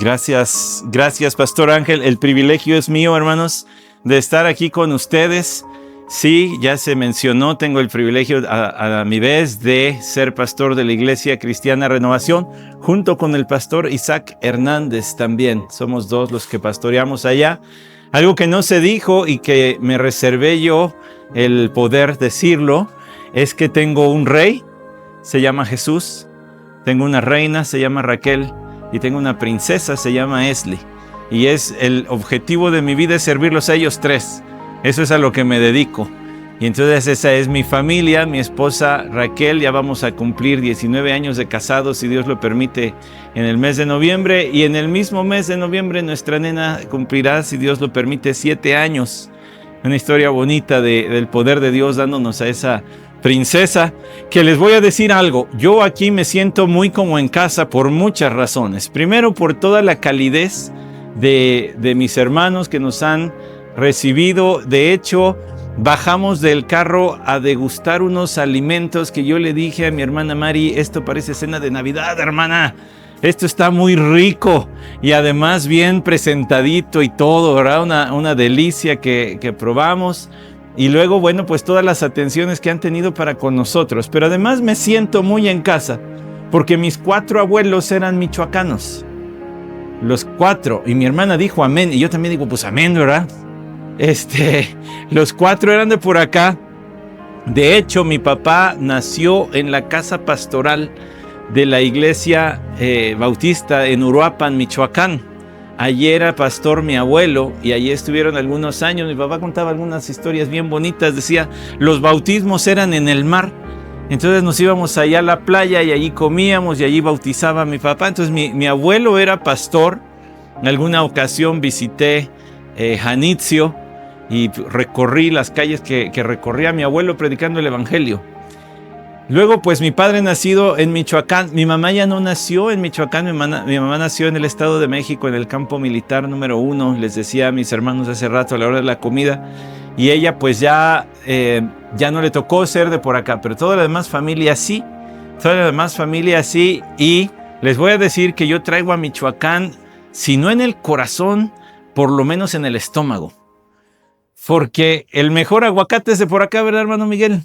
Gracias, Pastor Ángel. El privilegio es mío, hermanos, de estar aquí con ustedes. Sí, ya se mencionó, tengo el privilegio a mi vez de ser pastor de la Iglesia Cristiana Renovación, junto con el pastor Isaac Hernández también. Somos dos los que pastoreamos allá. Algo que no se dijo y que me reservé yo el poder decirlo, es que tengo un rey, se llama Jesús, tengo una reina, se llama Raquel, y tengo una princesa, se llama Esli. Y el objetivo de mi vida es servirlos a ellos tres. Eso es a lo que me dedico. Y entonces esa es mi familia, mi esposa Raquel. Ya vamos a cumplir 19 años de casados, si Dios lo permite, en el mes de noviembre. Y en el mismo mes de noviembre nuestra nena cumplirá, si Dios lo permite, 7 años. Una historia bonita del poder de Dios dándonos a esa princesa, que les voy a decir algo. Yo aquí me siento muy como en casa por muchas razones. Primero, por toda la calidez de mis hermanos que nos han recibido. De hecho, bajamos del carro a degustar unos alimentos que yo le dije a mi hermana Mari: esto parece cena de Navidad, hermana. Esto está muy rico y además bien presentadito y todo, ¿verdad? Una delicia que probamos. Y luego, bueno, pues todas las atenciones que han tenido para con nosotros. Pero además me siento muy en casa, porque mis 4 abuelos eran michoacanos. Los 4. Y mi hermana dijo amén. Y yo también digo, pues amén, ¿verdad? Los 4 eran de por acá. De hecho, mi papá nació en la casa pastoral de la iglesia bautista en Uruapan, Michoacán. Allí era pastor mi abuelo y allí estuvieron algunos años. Mi papá contaba algunas historias bien bonitas. Decía, los bautismos eran en el mar. Entonces nos íbamos allá a la playa y allí comíamos y allí bautizaba a mi papá. Entonces mi abuelo era pastor. En alguna ocasión visité Janitzio y recorrí las calles que recorría mi abuelo predicando el evangelio. Luego, pues mi padre nacido en Michoacán. Mi mamá ya no nació en Michoacán. Mi mamá nació en el Estado de México, en el campo militar número 1. Les decía a mis hermanos hace rato a la hora de la comida. Y ella pues ya no le tocó ser de por acá. Pero toda la demás familia sí. Toda la demás familia sí. Y les voy a decir que yo traigo a Michoacán, si no en el corazón, por lo menos en el estómago. Porque el mejor aguacate es de por acá, ¿verdad, hermano Miguel?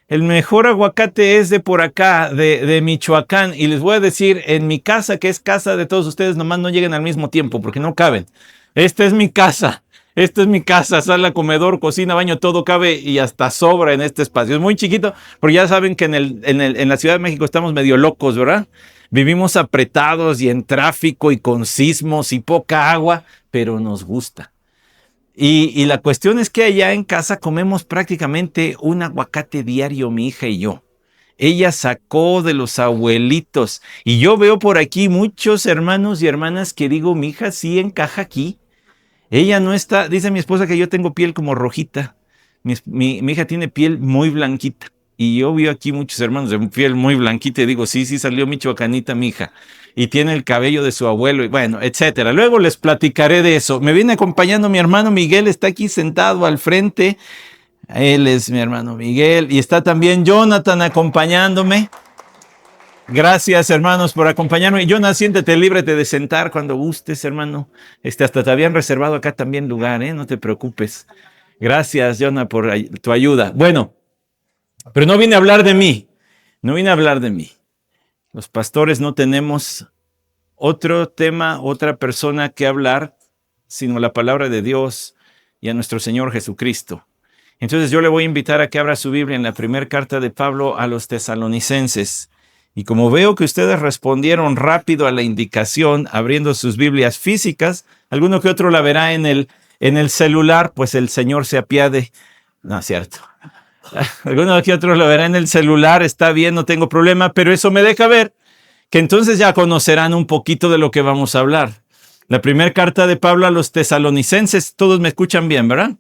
El mejor aguacate es de por acá, de Michoacán. Y les voy a decir, en mi casa, que es casa de todos ustedes, nomás no lleguen al mismo tiempo, porque no caben. Esta es mi casa. Esta es mi casa, sala, comedor, cocina, baño, todo cabe y hasta sobra en este espacio. Es muy chiquito, porque ya saben que en la Ciudad de México estamos medio locos, ¿verdad? Vivimos apretados y en tráfico y con sismos y poca agua, pero nos gusta. Y la cuestión es que allá en casa comemos prácticamente un aguacate diario, mi hija y yo. Ella sacó de los abuelitos. Y yo veo por aquí muchos hermanos y hermanas que digo, mi hija sí encaja aquí. Ella no está, dice mi esposa que yo tengo piel como rojita. Mi hija tiene piel muy blanquita. Y yo veo aquí muchos hermanos de piel muy blanquita y digo, sí salió michoacanita mi hija. Y tiene el cabello de su abuelo y bueno, etcétera. Luego les platicaré de eso. Me viene acompañando mi hermano Miguel, está aquí sentado al frente. Él es mi hermano Miguel y está también Jonathan acompañándome. Gracias, hermanos, por acompañarme. Jonathan, siéntete, líbrete de sentar cuando gustes, hermano. Hasta te habían reservado acá también lugar, no te preocupes. Gracias, Jonathan, por tu ayuda. Bueno, pero no vine a hablar de mí. No vine a hablar de mí. Los pastores no tenemos otro tema, otra persona que hablar, sino la palabra de Dios y a nuestro Señor Jesucristo. Entonces yo le voy a invitar a que abra su Biblia en la primera carta de Pablo a los tesalonicenses. Y como veo que ustedes respondieron rápido a la indicación, abriendo sus Biblias físicas, alguno que otro la verá en el celular, pues el Señor se apiade. No es cierto. Alguno que otro lo verá en el celular, está bien, no tengo problema, pero eso me deja ver que entonces ya conocerán un poquito de lo que vamos a hablar. La primera carta de Pablo a los tesalonicenses, todos me escuchan bien, ¿verdad?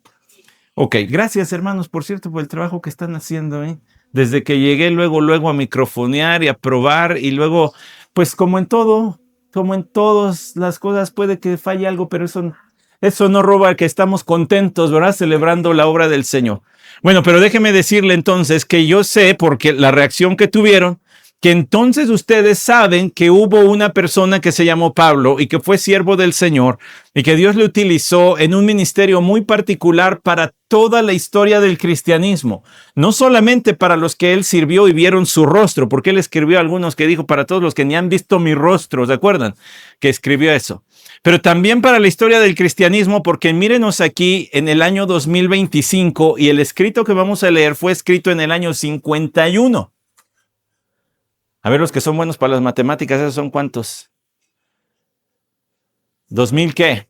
Ok, gracias hermanos, por cierto, por el trabajo que están haciendo, Desde que llegué luego a microfonear y a probar y luego, pues como en todas las cosas puede que falle algo, pero eso no roba que estamos contentos, ¿verdad? Celebrando la obra del Señor. Bueno, pero déjeme decirle entonces que yo sé, porque la reacción que tuvieron, que entonces ustedes saben que hubo una persona que se llamó Pablo y que fue siervo del Señor y que Dios le utilizó en un ministerio muy particular para toda la historia del cristianismo. No solamente para los que él sirvió y vieron su rostro, porque él escribió a algunos que dijo, para todos los que ni han visto mi rostro, ¿se acuerdan? Que escribió eso. Pero también para la historia del cristianismo, porque mírenos aquí en el año 2025 y el escrito que vamos a leer fue escrito en el año 51. A ver, los que son buenos para las matemáticas, ¿esos son cuántos? ¿2000 qué?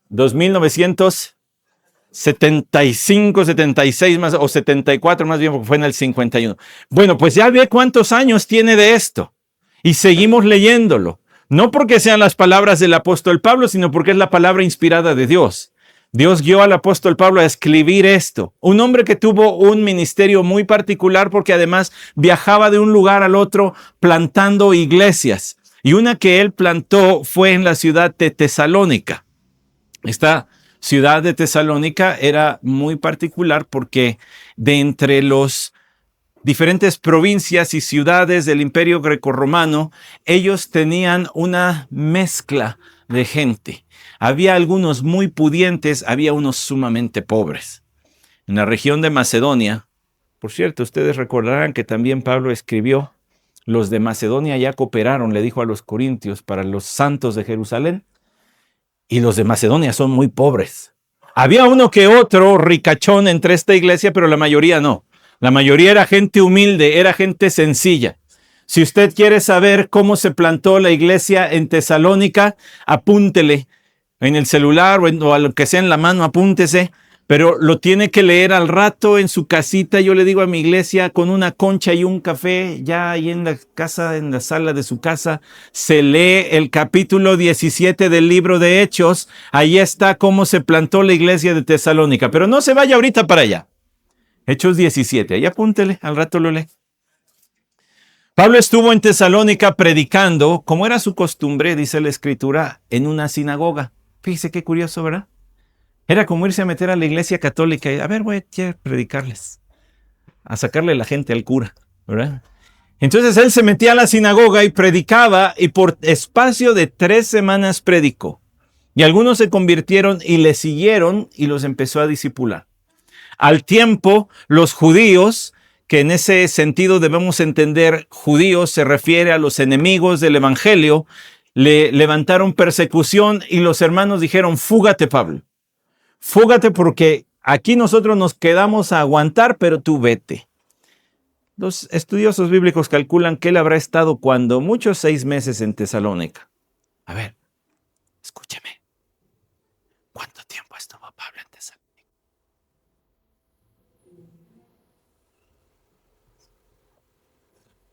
2975, 76 más, o 74 más bien, porque fue en el 51. Bueno, pues ya ve cuántos años tiene de esto. Y seguimos leyéndolo. No porque sean las palabras del apóstol Pablo, sino porque es la palabra inspirada de Dios. Dios guió al apóstol Pablo a escribir esto. Un hombre que tuvo un ministerio muy particular porque además viajaba de un lugar al otro plantando iglesias. Y una que él plantó fue en la ciudad de Tesalónica. Esta ciudad de Tesalónica era muy particular porque de entre los diferentes provincias y ciudades del Imperio Grecorromano, ellos tenían una mezcla de gente. Había algunos muy pudientes, había unos sumamente pobres. En la región de Macedonia, por cierto, ustedes recordarán que también Pablo escribió, los de Macedonia ya cooperaron, le dijo a los corintios, para los santos de Jerusalén, y los de Macedonia son muy pobres. Había uno que otro ricachón entre esta iglesia, pero la mayoría no. La mayoría era gente humilde, era gente sencilla. Si usted quiere saber cómo se plantó la iglesia en Tesalónica, apúntele en el celular o a lo que sea en la mano, apúntese, pero lo tiene que leer al rato en su casita. Yo le digo a mi iglesia, con una concha y un café, ya ahí en la casa, en la sala de su casa, se lee el capítulo 17 del libro de Hechos. Ahí está cómo se plantó la iglesia de Tesalónica, pero no se vaya ahorita para allá. Hechos 17, ahí apúntele, al rato lo lee. Pablo estuvo en Tesalónica predicando, como era su costumbre, dice la Escritura, en una sinagoga. Fíjese qué curioso, ¿verdad? Era como irse a meter a la iglesia católica y, a ver, voy a predicarles, a sacarle la gente al cura, ¿verdad? Entonces él se metía a la sinagoga y predicaba, y por espacio de 3 semanas predicó. Y algunos se convirtieron y le siguieron y los empezó a discipular. Al tiempo, los judíos, que en ese sentido debemos entender, judíos se refiere a los enemigos del evangelio, le levantaron persecución y los hermanos dijeron, fúgate, Pablo, fúgate porque aquí nosotros nos quedamos a aguantar, pero tú vete. Los estudiosos bíblicos calculan que él habrá estado cuando muchos 6 meses en Tesalónica. A ver, escúcheme, ¿cuánto tiempo estuvo Pablo en Tesalónica?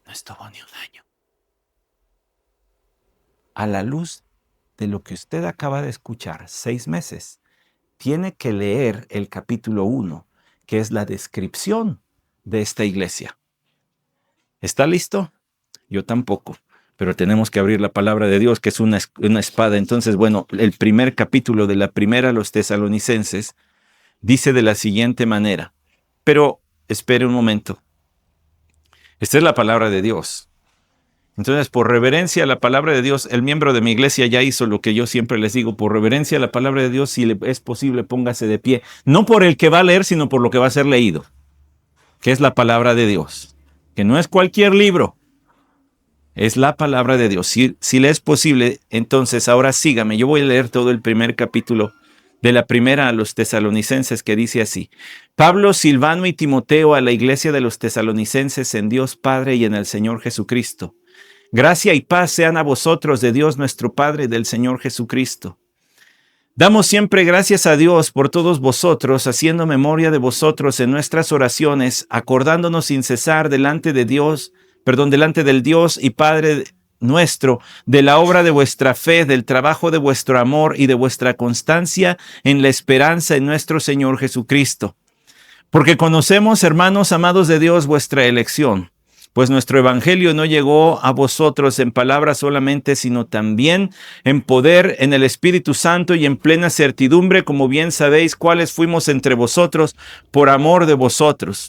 No estuvo ni un año. A la luz de lo que usted acaba de escuchar, 6 meses, tiene que leer el capítulo 1, que es la descripción de esta iglesia. ¿Está listo? Yo tampoco, pero tenemos que abrir la palabra de Dios, que es una espada. Entonces, bueno, el primer capítulo de la primera a los tesalonicenses dice de la siguiente manera, pero espere un momento. Esta es la palabra de Dios. Entonces, por reverencia a la palabra de Dios, el miembro de mi iglesia ya hizo lo que yo siempre les digo, por reverencia a la palabra de Dios, si es posible, póngase de pie. No por el que va a leer, sino por lo que va a ser leído, que es la palabra de Dios, que no es cualquier libro, es la palabra de Dios. Si le es posible, entonces ahora sígame. Yo voy a leer todo el primer capítulo de la primera a los tesalonicenses, que dice así: Pablo, Silvano y Timoteo, a la iglesia de los tesalonicenses en Dios Padre y en el Señor Jesucristo. Gracia y paz sean a vosotros de Dios nuestro Padre y del Señor Jesucristo. Damos siempre gracias a Dios por todos vosotros, haciendo memoria de vosotros en nuestras oraciones, acordándonos sin cesar delante del Dios y Padre nuestro, de la obra de vuestra fe, del trabajo de vuestro amor y de vuestra constancia en la esperanza en nuestro Señor Jesucristo. Porque conocemos, hermanos amados de Dios, vuestra elección. Pues nuestro evangelio no llegó a vosotros en palabras solamente, sino también en poder, en el Espíritu Santo y en plena certidumbre, como bien sabéis cuáles fuimos entre vosotros por amor de vosotros.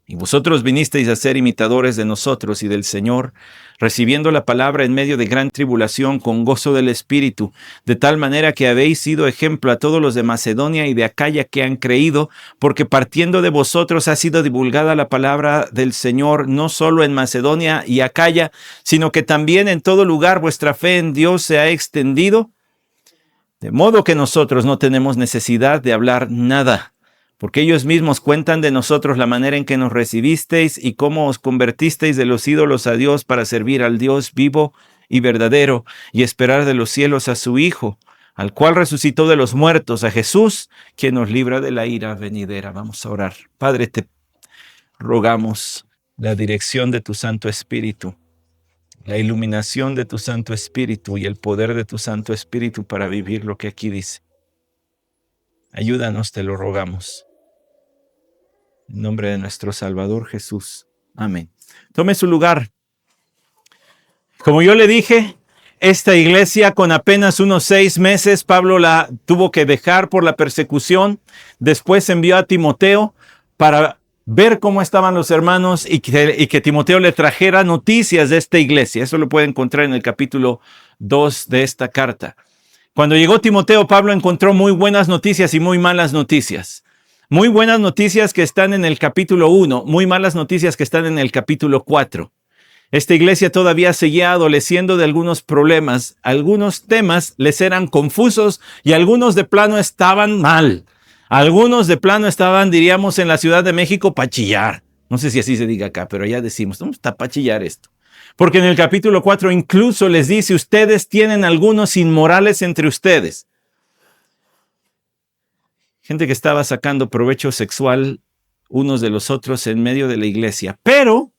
Y vosotros vinisteis a ser imitadores de nosotros y del Señor, recibiendo la palabra en medio de gran tribulación con gozo del Espíritu, de tal manera que habéis sido ejemplo a todos los de Macedonia y de Acaya que han creído, porque partiendo de vosotros ha sido divulgada la palabra del Señor, no solo en Macedonia y Acaya, sino que también en todo lugar vuestra fe en Dios se ha extendido, de modo que nosotros no tenemos necesidad de hablar nada, porque ellos mismos cuentan de nosotros la manera en que nos recibisteis y cómo os convertisteis de los ídolos a Dios para servir al Dios vivo y verdadero y esperar de los cielos a su Hijo, al cual resucitó de los muertos, a Jesús, quien nos libra de la ira venidera. Vamos a orar. Padre, te rogamos la dirección de tu Santo Espíritu, la iluminación de tu Santo Espíritu y el poder de tu Santo Espíritu para vivir lo que aquí dice. Ayúdanos, te lo rogamos. En nombre de nuestro Salvador Jesús. Amén. Tome su lugar. Como yo le dije, esta iglesia con apenas unos 6 meses, Pablo la tuvo que dejar por la persecución. Después envió a Timoteo para ver cómo estaban los hermanos y que Timoteo le trajera noticias de esta iglesia. Eso lo puede encontrar en el capítulo 2 de esta carta. Cuando llegó Timoteo, Pablo encontró muy buenas noticias y muy malas noticias. Muy buenas noticias que están en el capítulo 1, muy malas noticias que están en el capítulo 4. Esta iglesia todavía seguía adoleciendo de algunos problemas. Algunos temas les eran confusos y algunos de plano estaban mal. Algunos de plano estaban, diríamos, en la Ciudad de México para chillar. No sé si así se diga acá, pero ya decimos, ¿cómo está para chillar esto? Porque en el capítulo 4 incluso les dice, ustedes tienen algunos inmorales entre ustedes. Gente que estaba sacando provecho sexual unos de los otros en medio de la iglesia. Pero,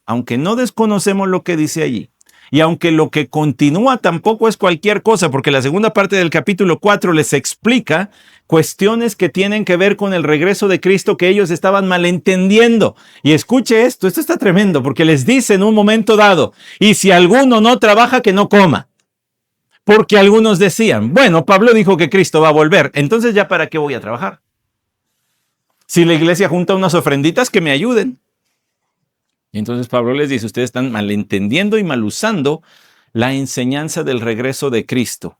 aunque no desconocemos lo que dice allí, y aunque lo que continúa tampoco es cualquier cosa, porque la segunda parte del capítulo 4 les explica cuestiones que tienen que ver con el regreso de Cristo que ellos estaban malentendiendo. Y escuche esto está tremendo, porque les dice en un momento dado, y si alguno no trabaja, que no coma. Porque algunos decían, bueno, Pablo dijo que Cristo va a volver, entonces ya para qué voy a trabajar. Si la iglesia junta unas ofrenditas, que me ayuden. Y entonces Pablo les dice, ustedes están malentendiendo y mal usando la enseñanza del regreso de Cristo.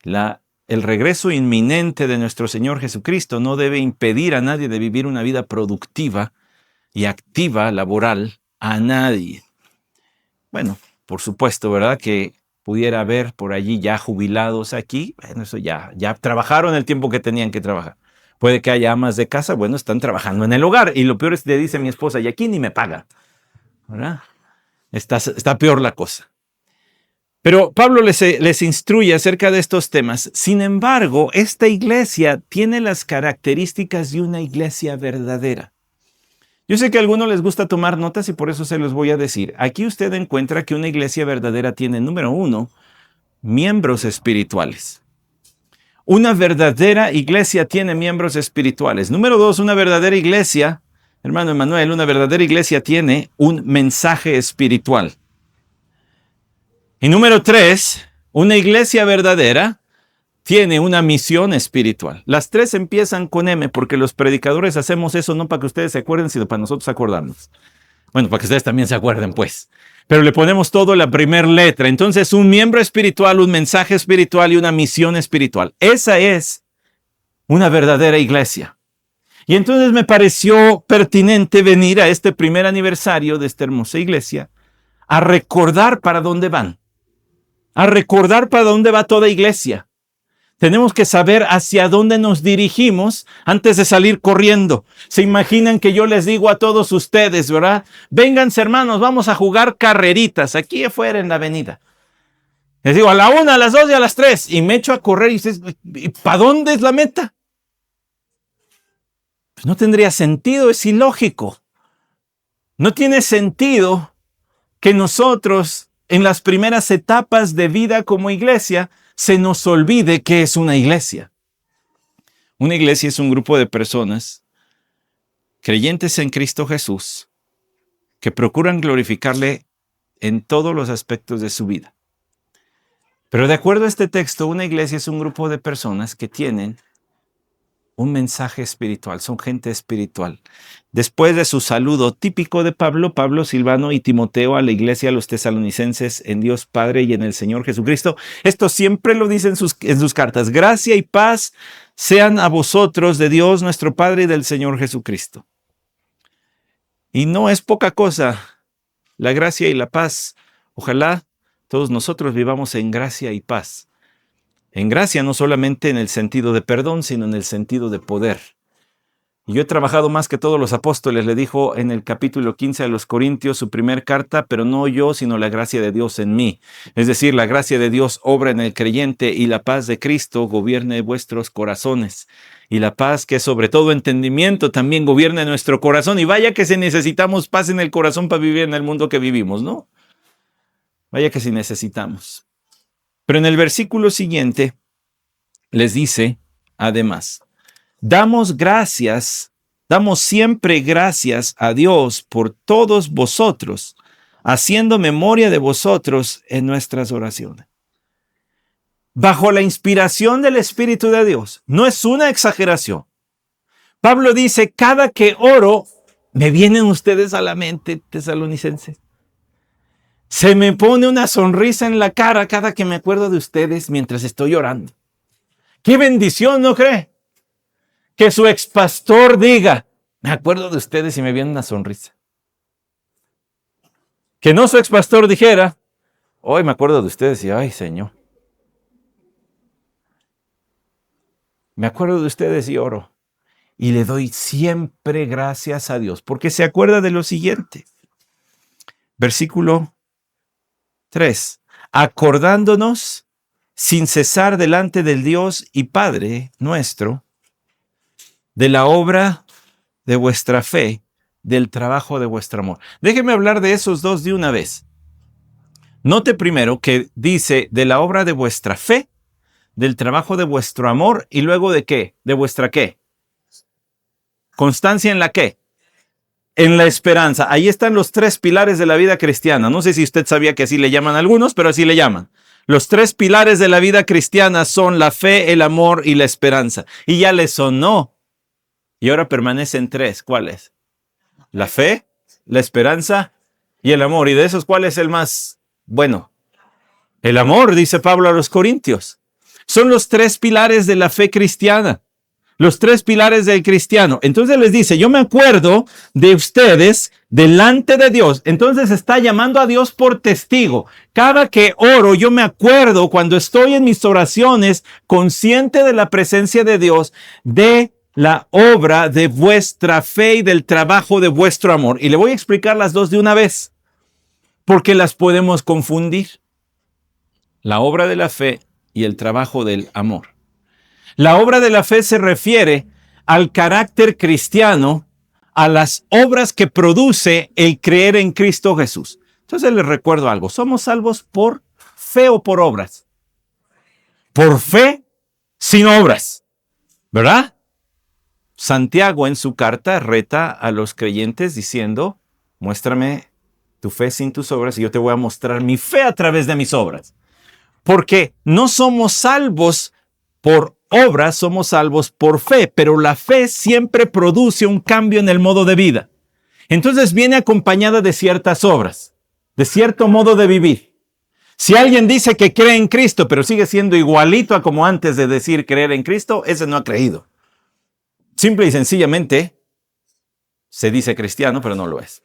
El regreso inminente de nuestro Señor Jesucristo no debe impedir a nadie de vivir una vida productiva y activa, laboral, a nadie. Bueno, por supuesto, ¿verdad? Que pudiera haber por allí ya jubilados aquí. Bueno, eso ya trabajaron el tiempo que tenían que trabajar. Puede que haya amas de casa, bueno, están trabajando en el hogar. Y lo peor es que le dice mi esposa, y aquí ni me paga. ¿Verdad? Está peor la cosa. Pero Pablo les instruye acerca de estos temas. Sin embargo, esta iglesia tiene las características de una iglesia verdadera. Yo sé que a algunos les gusta tomar notas y por eso se los voy a decir. Aquí usted encuentra que una iglesia verdadera tiene, número 1, miembros espirituales. Una verdadera iglesia tiene miembros espirituales. Número 2, una verdadera iglesia, hermano Emanuel, una verdadera iglesia tiene un mensaje espiritual. Y número 3, una iglesia verdadera tiene una misión espiritual. Las 3 empiezan con M porque los predicadores hacemos eso no para que ustedes se acuerden, sino para nosotros acordarnos. Bueno, para que ustedes también se acuerden, pues. Pero le ponemos todo la primera letra. Entonces, un miembro espiritual, un mensaje espiritual y una misión espiritual. Esa es una verdadera iglesia. Y entonces me pareció pertinente venir a este primer aniversario de esta hermosa iglesia a recordar para dónde van. A recordar para dónde va toda iglesia. Tenemos que saber hacia dónde nos dirigimos antes de salir corriendo. Se imaginan que yo les digo a todos ustedes, ¿verdad? Vénganse, hermanos, vamos a jugar carreritas aquí afuera en la avenida. Les digo a la 1, a las 2 y a las 3 y me echo a correr y ¿para dónde es la meta? Pues no tendría sentido, es ilógico. No tiene sentido que nosotros en las primeras etapas de vida como iglesia se nos olvide que es una iglesia. Una iglesia es un grupo de personas creyentes en Cristo Jesús que procuran glorificarle en todos los aspectos de su vida. Pero de acuerdo a este texto, una iglesia es un grupo de personas que tienen un mensaje espiritual, son gente espiritual. Después de su saludo típico de Pablo, Silvano y Timoteo a la iglesia, a los tesalonicenses, en Dios Padre y en el Señor Jesucristo. Esto siempre lo dice en sus cartas. Gracia y paz sean a vosotros de Dios nuestro Padre y del Señor Jesucristo. Y no es poca cosa la gracia y la paz. Ojalá todos nosotros vivamos en gracia y paz. En gracia no solamente en el sentido de perdón, sino en el sentido de poder. Y yo he trabajado más que todos los apóstoles, le dijo en el capítulo 15 a los Corintios, su primer carta, pero no yo, sino la gracia de Dios en mí. Es decir, la gracia de Dios obra en el creyente y la paz de Cristo gobierne vuestros corazones. Y la paz que sobre todo entendimiento también gobierne nuestro corazón. Y vaya que si necesitamos paz en el corazón para vivir en el mundo que vivimos, ¿no? Vaya que si necesitamos. Pero en el versículo siguiente les dice, además, damos siempre gracias a Dios por todos vosotros, haciendo memoria de vosotros en nuestras oraciones. Bajo la inspiración del Espíritu de Dios, no es una exageración. Pablo dice, cada que oro, me vienen ustedes a la mente, tesalonicenses. Se me pone una sonrisa en la cara cada que me acuerdo de ustedes mientras estoy orando. ¡Qué bendición!, ¿no cree? Que su expastor diga, me acuerdo de ustedes y me viene una sonrisa. Que no su expastor dijera, hoy me acuerdo de ustedes y ay, Señor. Me acuerdo de ustedes y oro. Y le doy siempre gracias a Dios, porque se acuerda de lo siguiente. Versículo 3. Acordándonos sin cesar delante del Dios y Padre nuestro, de la obra de vuestra fe, del trabajo de vuestro amor. Déjeme hablar de esos dos de una vez. Note primero que dice de la obra de vuestra fe, del trabajo de vuestro amor y luego de qué, de vuestra qué. Constancia en la qué. En la esperanza. Ahí están los tres pilares de la vida cristiana. No sé si usted sabía que así le llaman algunos, pero así le llaman. Los tres pilares de la vida cristiana son la fe, el amor y la esperanza. Y ya le sonó. Y ahora permanecen tres. ¿Cuáles? La fe, la esperanza y el amor. ¿Y de esos cuál es el más bueno? El amor, dice Pablo a los Corintios. Son los tres pilares de la fe cristiana. Los tres pilares del cristiano. Entonces les dice, yo me acuerdo de ustedes delante de Dios. Entonces está llamando a Dios por testigo. Cada que oro, yo me acuerdo cuando estoy en mis oraciones, consciente de la presencia de Dios, de la obra de vuestra fe y del trabajo de vuestro amor. Y le voy a explicar las dos de una vez, porque las podemos confundir. La obra de la fe y el trabajo del amor. La obra de la fe se refiere al carácter cristiano, a las obras que produce el creer en Cristo Jesús. Entonces les recuerdo algo, ¿somos salvos por fe o por obras? Por fe sin obras, ¿verdad? Santiago en su carta reta a los creyentes diciendo, muéstrame tu fe sin tus obras y yo te voy a mostrar mi fe a través de mis obras. Porque no somos salvos por obras, somos salvos por fe, pero la fe siempre produce un cambio en el modo de vida. Entonces viene acompañada de ciertas obras, de cierto modo de vivir. Si alguien dice que cree en Cristo, pero sigue siendo igualito a como antes de decir creer en Cristo, ese no ha creído. Simple y sencillamente se dice cristiano, pero no lo es.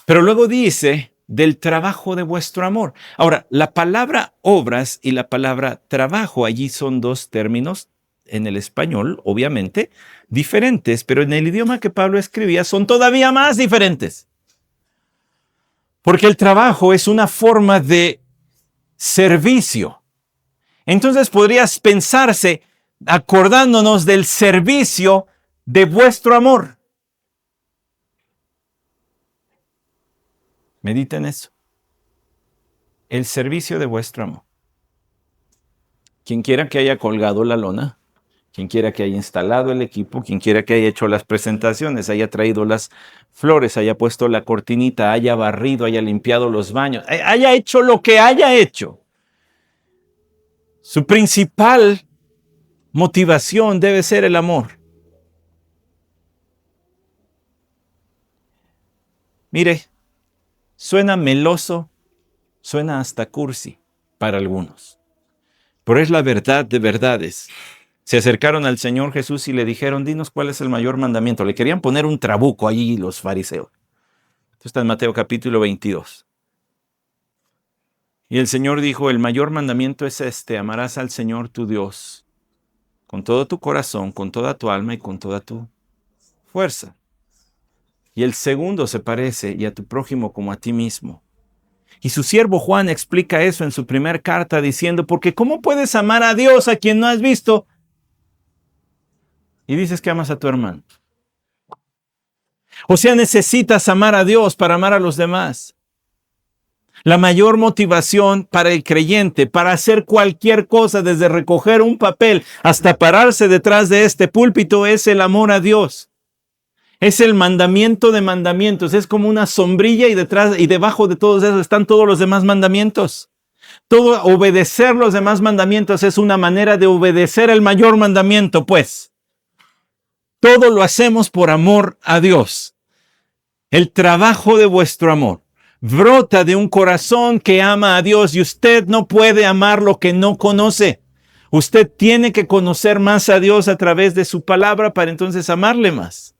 Pero luego dice del trabajo de vuestro amor. Ahora, la palabra obras y la palabra trabajo, allí son dos términos en el español, obviamente, diferentes, pero en el idioma que Pablo escribía son todavía más diferentes. Porque el trabajo es una forma de servicio. Entonces podrías pensarse acordándonos del servicio de vuestro amor. Medita en eso. El servicio de vuestro amor. Quien quiera que haya colgado la lona, quien quiera que haya instalado el equipo, quien quiera que haya hecho las presentaciones, haya traído las flores, haya puesto la cortinita, haya barrido, haya limpiado los baños, haya hecho lo que haya hecho. Su principal motivación debe ser el amor. Mire, suena meloso, suena hasta cursi para algunos, pero es la verdad de verdades. Se acercaron al Señor Jesús y le dijeron, dinos cuál es el mayor mandamiento. Le querían poner un trabuco allí los fariseos. Esto está en Mateo capítulo 22. Y el Señor dijo, el mayor mandamiento es este, amarás al Señor tu Dios con todo tu corazón, con toda tu alma y con toda tu fuerza. Y el segundo se parece, y a tu prójimo como a ti mismo. Y su siervo Juan explica eso en su primera carta diciendo, porque ¿cómo puedes amar a Dios a quien no has visto? Y dices que amas a tu hermano. O sea, necesitas amar a Dios para amar a los demás. La mayor motivación para el creyente, para hacer cualquier cosa, desde recoger un papel hasta pararse detrás de este púlpito, es el amor a Dios. Es el mandamiento de mandamientos. Es como una sombrilla y detrás y debajo de todos esos están todos los demás mandamientos. Todo obedecer los demás mandamientos es una manera de obedecer el mayor mandamiento, pues. Todo lo hacemos por amor a Dios. El trabajo de vuestro amor brota de un corazón que ama a Dios y usted no puede amar lo que no conoce. Usted tiene que conocer más a Dios a través de su palabra para entonces amarle más.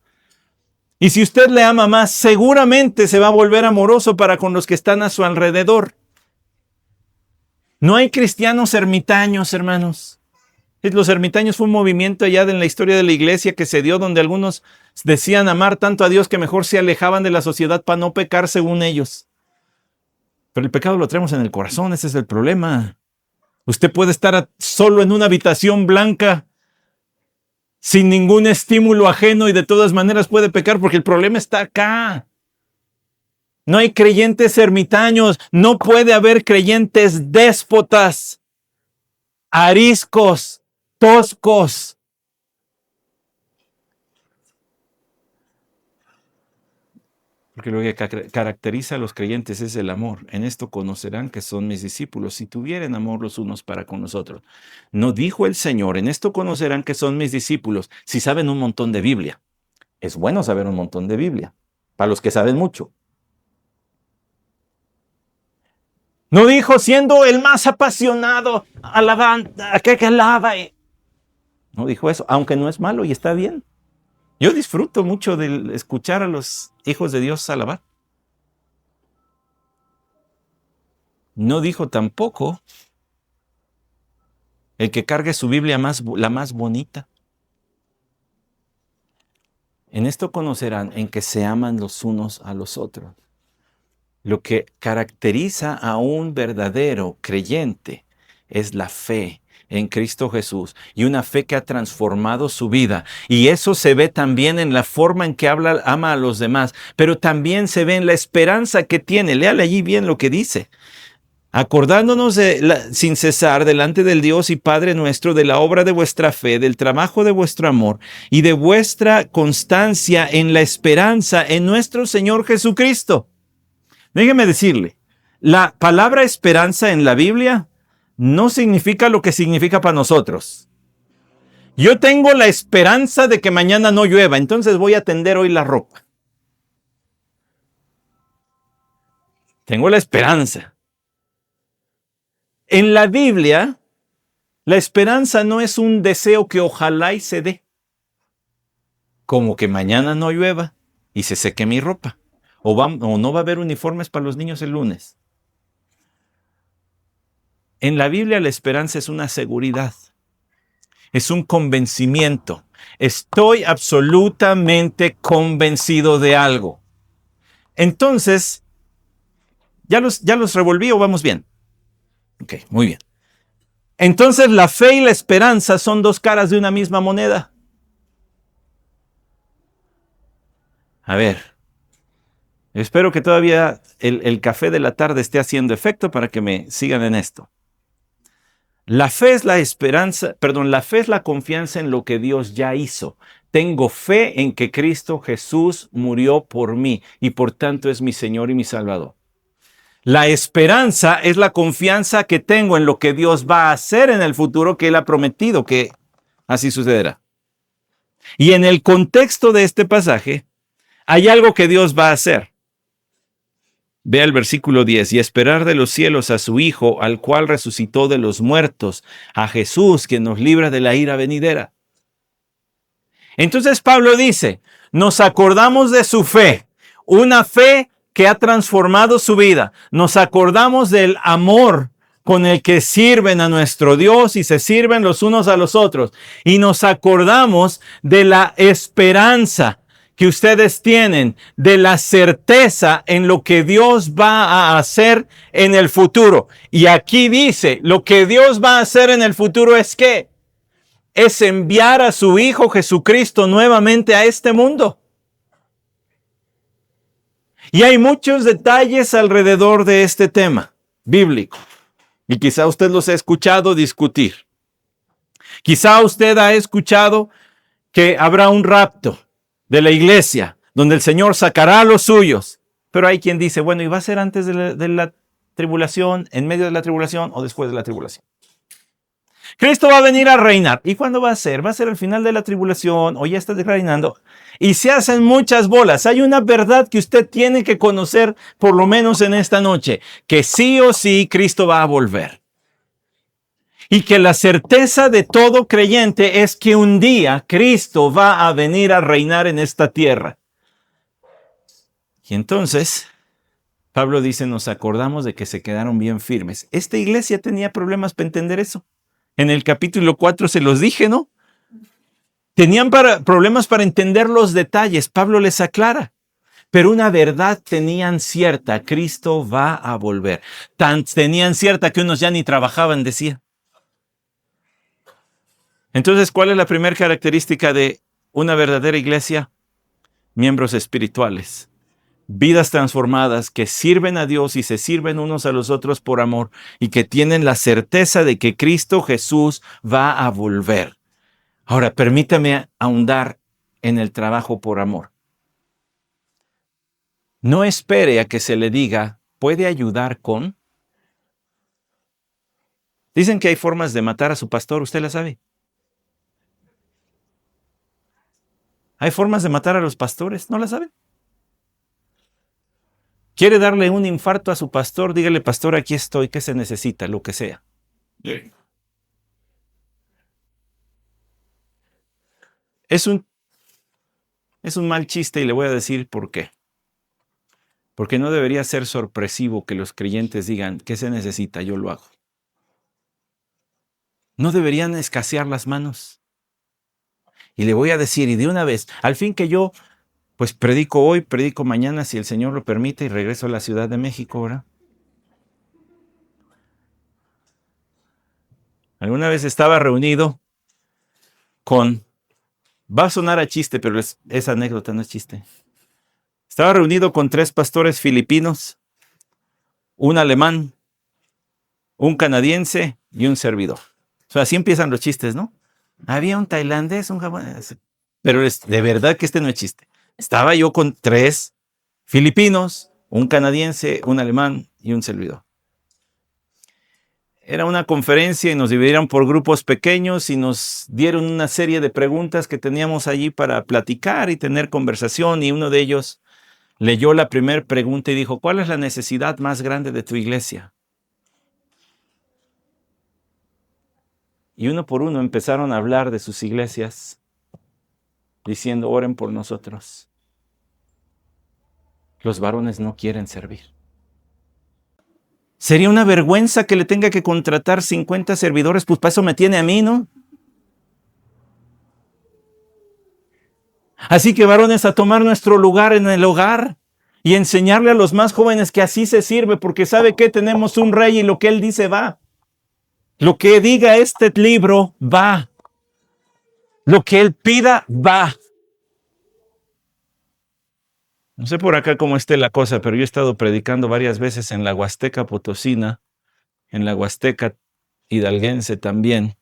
Y si usted le ama más, seguramente se va a volver amoroso para con los que están a su alrededor. No hay cristianos ermitaños, hermanos. Los ermitaños fue un movimiento allá en la historia de la iglesia que se dio donde algunos decían amar tanto a Dios que mejor se alejaban de la sociedad para no pecar según ellos. Pero el pecado lo traemos en el corazón, ese es el problema. Usted puede estar solo en una habitación blanca sin ningún estímulo ajeno y de todas maneras puede pecar porque el problema está acá. No hay creyentes ermitaños, no puede haber creyentes déspotas, ariscos, toscos. Porque lo que caracteriza a los creyentes es el amor. En esto conocerán que son mis discípulos, si tuvieren amor los unos para con los otros. No dijo el Señor, en esto conocerán que son mis discípulos, si saben un montón de Biblia. Es bueno saber un montón de Biblia, para los que saben mucho. No dijo siendo el más apasionado, alabando, que alaba. No dijo eso, aunque no es malo y está bien. Yo disfruto mucho de escuchar a los hijos de Dios alabar. No dijo tampoco el que cargue su Biblia la más bonita. En esto conocerán en que se aman los unos a los otros. Lo que caracteriza a un verdadero creyente es la fe en Cristo Jesús y una fe que ha transformado su vida. Y eso se ve también en la forma en que ama a los demás, pero también se ve en la esperanza que tiene. Léale allí bien lo que dice. Acordándonos sin cesar delante del Dios y Padre nuestro de la obra de vuestra fe, del trabajo de vuestro amor y de vuestra constancia en la esperanza en nuestro Señor Jesucristo. Déjeme decirle, la palabra esperanza en la Biblia no significa lo que significa para nosotros. Yo tengo la esperanza de que mañana no llueva, entonces voy a tender hoy la ropa. Tengo la esperanza. En la Biblia, la esperanza no es un deseo que ojalá y se dé. Como que mañana no llueva y se seque mi ropa. O no va a haber uniformes para los niños el lunes. En la Biblia la esperanza es una seguridad. Es un convencimiento. Estoy absolutamente convencido de algo. Entonces, ¿ya los revolví o vamos bien? Ok, muy bien. Entonces la fe y la esperanza son dos caras de una misma moneda. A ver, espero que todavía el café de la tarde esté haciendo efecto para que me sigan en esto. La fe es la esperanza, la fe es la confianza en lo que Dios ya hizo. Tengo fe en que Cristo Jesús murió por mí y por tanto es mi Señor y mi Salvador. La esperanza es la confianza que tengo en lo que Dios va a hacer en el futuro que Él ha prometido que así sucederá. Y en el contexto de este pasaje, hay algo que Dios va a hacer. Vea el versículo 10, y esperar de los cielos a su Hijo, al cual resucitó de los muertos, a Jesús, que nos libra de la ira venidera. Entonces Pablo dice, nos acordamos de su fe, una fe que ha transformado su vida. Nos acordamos del amor con el que sirven a nuestro Dios y se sirven los unos a los otros. Y nos acordamos de la esperanza que ustedes tienen, de la certeza en lo que Dios va a hacer en el futuro. Y aquí dice, lo que Dios va a hacer en el futuro es ¿qué? Es enviar a su Hijo Jesucristo nuevamente a este mundo. Y hay muchos detalles alrededor de este tema bíblico. Y quizá usted los ha escuchado discutir. Quizá usted ha escuchado que habrá un rapto de la iglesia, donde el Señor sacará a los suyos. Pero hay quien dice, bueno, ¿y va a ser antes de la tribulación, en medio de la tribulación o después de la tribulación? Cristo va a venir a reinar. ¿Y cuándo va a ser? ¿Va a ser al final de la tribulación o ya está reinando? Y se hacen muchas bolas. Hay una verdad que usted tiene que conocer, por lo menos en esta noche, que sí o sí Cristo va a volver. Y que la certeza de todo creyente es que un día Cristo va a venir a reinar en esta tierra. Y entonces, Pablo dice, nos acordamos de que se quedaron bien firmes. Esta iglesia tenía problemas para entender eso. En el capítulo 4 se los dije, ¿no? Tenían problemas para entender los detalles. Pablo les aclara. Pero una verdad tenían cierta, Cristo va a volver. Tenían cierta que unos ya ni trabajaban, decía. Entonces, ¿cuál es la primera característica de una verdadera iglesia? Miembros espirituales, vidas transformadas que sirven a Dios y se sirven unos a los otros por amor y que tienen la certeza de que Cristo Jesús va a volver. Ahora, permítame ahondar en el trabajo por amor. No espere a que se le diga, ¿puede ayudar con? Dicen que hay formas de matar a su pastor, ¿usted la sabe? ¿Hay formas de matar a los pastores? ¿No la saben? ¿Quiere darle un infarto a su pastor? Dígale, pastor, aquí estoy, ¿qué se necesita? Lo que sea. Es un mal chiste y le voy a decir por qué. Porque no debería ser sorpresivo que los creyentes digan, ¿qué se necesita? Yo lo hago. No deberían escasear las manos. Y le voy a decir, y de una vez, al fin que yo, pues predico hoy, predico mañana, si el Señor lo permite, y regreso a la Ciudad de México, ¿verdad? Alguna vez estaba reunido con, va a sonar a chiste, pero esa anécdota no es chiste. Estaba reunido con 3 pastores filipinos, un alemán, un canadiense y un servidor. O sea, así empiezan los chistes, ¿no? Había un tailandés, un japonés. Pero de verdad que este no es chiste. Estaba yo con 3 filipinos, un canadiense, un alemán y un servidor. Era una conferencia y nos dividieron por grupos pequeños y nos dieron una serie de preguntas que teníamos allí para platicar y tener conversación. Y uno de ellos leyó la primera pregunta y dijo, ¿cuál es la necesidad más grande de tu iglesia? Y uno por uno empezaron a hablar de sus iglesias, diciendo, oren por nosotros. Los varones no quieren servir. Sería una vergüenza que le tenga que contratar 50 servidores, pues para eso me tiene a mí, ¿no? Así que varones, a tomar nuestro lugar en el hogar y enseñarle a los más jóvenes que así se sirve, porque sabe que tenemos un rey y lo que él dice va. Lo que diga este libro va. Lo que él pida va. No sé por acá cómo esté la cosa, pero yo he estado predicando varias veces en la Huasteca Potosina, en la Huasteca Hidalguense también.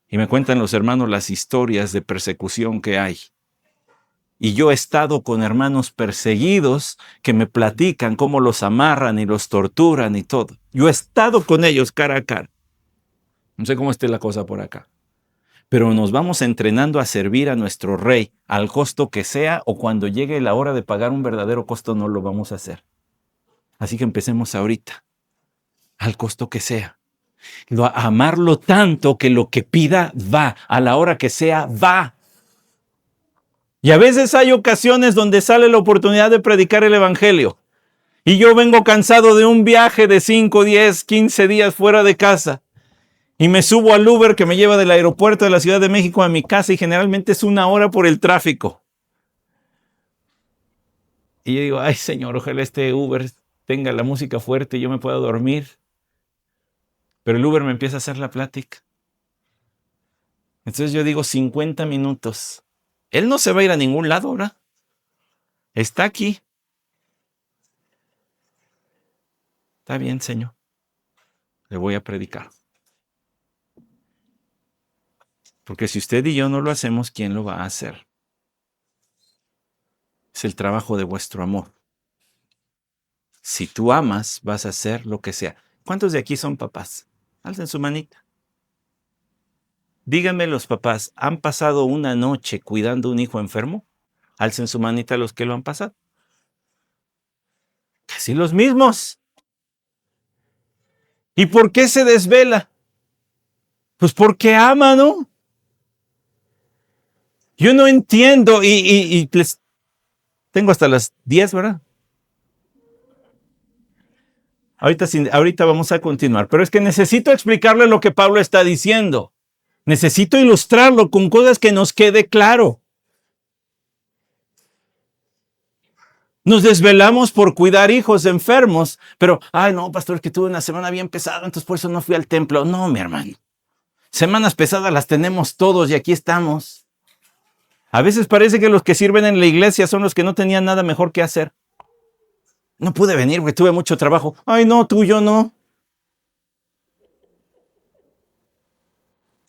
Y me cuentan los hermanos las historias de persecución que hay. Y yo he estado con hermanos perseguidos que me platican cómo los amarran y los torturan y todo. Yo he estado con ellos cara a cara. No sé cómo esté la cosa por acá. pero nos vamos entrenando a servir a nuestro Rey al costo que sea, o cuando llegue la hora de pagar un verdadero costo no lo vamos a hacer. Así que empecemos ahorita, al costo que sea. Amarlo tanto que lo que pida va, a la hora que sea va. Y a veces hay ocasiones donde sale la oportunidad de predicar el evangelio. Y yo vengo cansado de un viaje de 5, 10, 15 días fuera de casa. Y me subo al Uber que me lleva del aeropuerto de la Ciudad de México a mi casa y generalmente es 1 hora por el tráfico. Y yo digo, ay Señor, ojalá este Uber tenga la música fuerte y yo me pueda dormir. Pero el Uber me empieza a hacer la plática. Entonces yo digo 50 minutos. Él no se va a ir a ningún lado ahora. Está aquí. Está bien, Señor. Le voy a predicar. Porque si usted y yo no lo hacemos, ¿quién lo va a hacer? Es el trabajo de vuestro amor. Si tú amas, vas a hacer lo que sea. ¿Cuántos de aquí son papás? Alcen su manita. Díganme los papás, ¿han pasado una noche cuidando a un hijo enfermo? Alcen su manita los que lo han pasado. Casi los mismos. ¿Y por qué se desvela? Pues porque ama, ¿no? Yo no entiendo y les tengo hasta las 10, ¿verdad? Ahorita vamos a continuar, pero es que necesito explicarle lo que Pablo está diciendo. Necesito ilustrarlo con cosas que nos quede claro. Nos desvelamos por cuidar hijos enfermos, pero, ay no, pastor, es que tuve una semana bien pesada, entonces por eso no fui al templo. No, mi hermano. Semanas pesadas las tenemos todos y aquí estamos. A veces parece que los que sirven en la iglesia son los que no tenían nada mejor que hacer. No pude venir porque tuve mucho trabajo. Ay no, tú, yo no.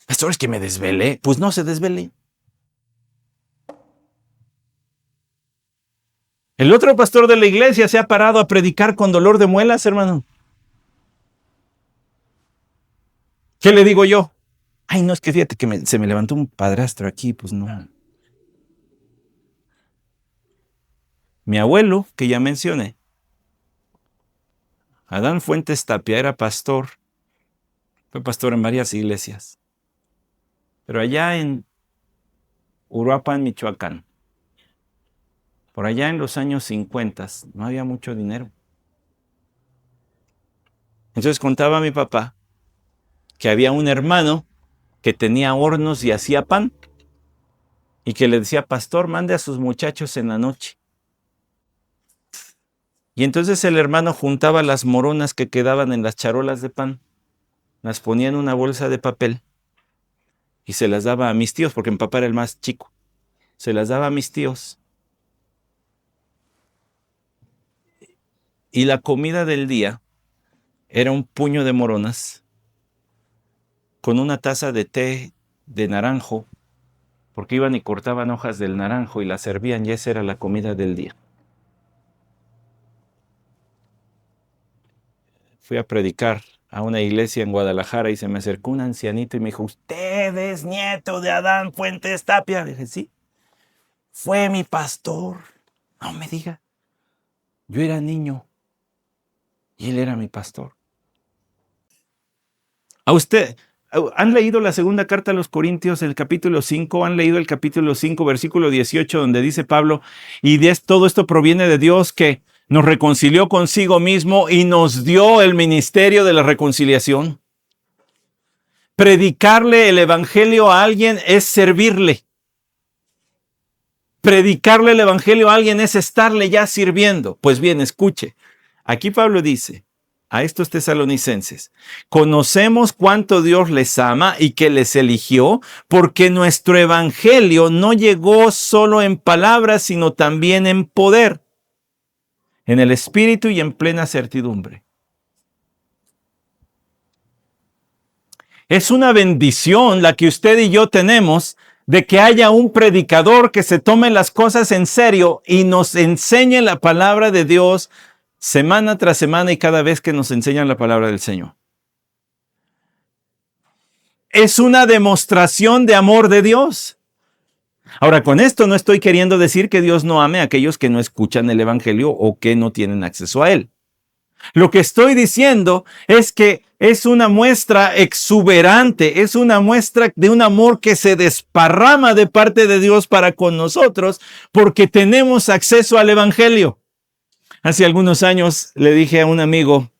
Pastor, es que me desvelé. Pues no se desvelé. El otro pastor de la iglesia se ha parado a predicar con dolor de muelas, hermano. ¿Qué le digo yo? Ay, no, es que fíjate que se me levantó un padrastro aquí, pues no. Mi abuelo, que ya mencioné, Adán Fuentes Tapia, era pastor. Fue pastor en varias iglesias. Pero allá en Uruapan, Michoacán, por allá en los años 50, no había mucho dinero. Entonces contaba a mi papá que había un hermano que tenía hornos y hacía pan. Y que le decía, pastor, mande a sus muchachos en la noche. Y entonces el hermano juntaba las moronas que quedaban en las charolas de pan, las ponía en una bolsa de papel y se las daba a mis tíos, porque mi papá era el más chico. Se las daba a mis tíos. Y la comida del día era un puño de moronas con una taza de té de naranjo, porque iban y cortaban hojas del naranjo y las servían, y esa era la comida del día. Fui a predicar a una iglesia en Guadalajara y se me acercó un ancianito y me dijo, ¿usted es nieto de Adán Fuentes Tapia? Le dije, sí. Fue mi pastor. No me diga. Yo era niño y él era mi pastor. ¿A usted han leído la segunda carta a los Corintios, el capítulo 5? ¿Han leído el capítulo 5, versículo 18, donde dice Pablo, y todo esto proviene de Dios que nos reconcilió consigo mismo y nos dio el ministerio de la reconciliación? Predicarle el evangelio a alguien es servirle. Predicarle el evangelio a alguien es estarle ya sirviendo. Pues bien, escuche. Aquí Pablo dice a estos tesalonicenses, conocemos cuánto Dios les ama y que les eligió, porque nuestro evangelio no llegó solo en palabras, sino también en poder, en el espíritu y en plena certidumbre. Es una bendición la que usted y yo tenemos de que haya un predicador que se tome las cosas en serio y nos enseñe la palabra de Dios semana tras semana y cada vez que nos enseñan la palabra del Señor. es una demostración de amor de Dios. Ahora, con esto no estoy queriendo decir que Dios no ame a aquellos que no escuchan el Evangelio o que no tienen acceso a él. Lo que estoy diciendo es que es una muestra exuberante, es una muestra de un amor que se desparrama de parte de Dios para con nosotros porque tenemos acceso al Evangelio. Hace algunos años le dije a un amigo,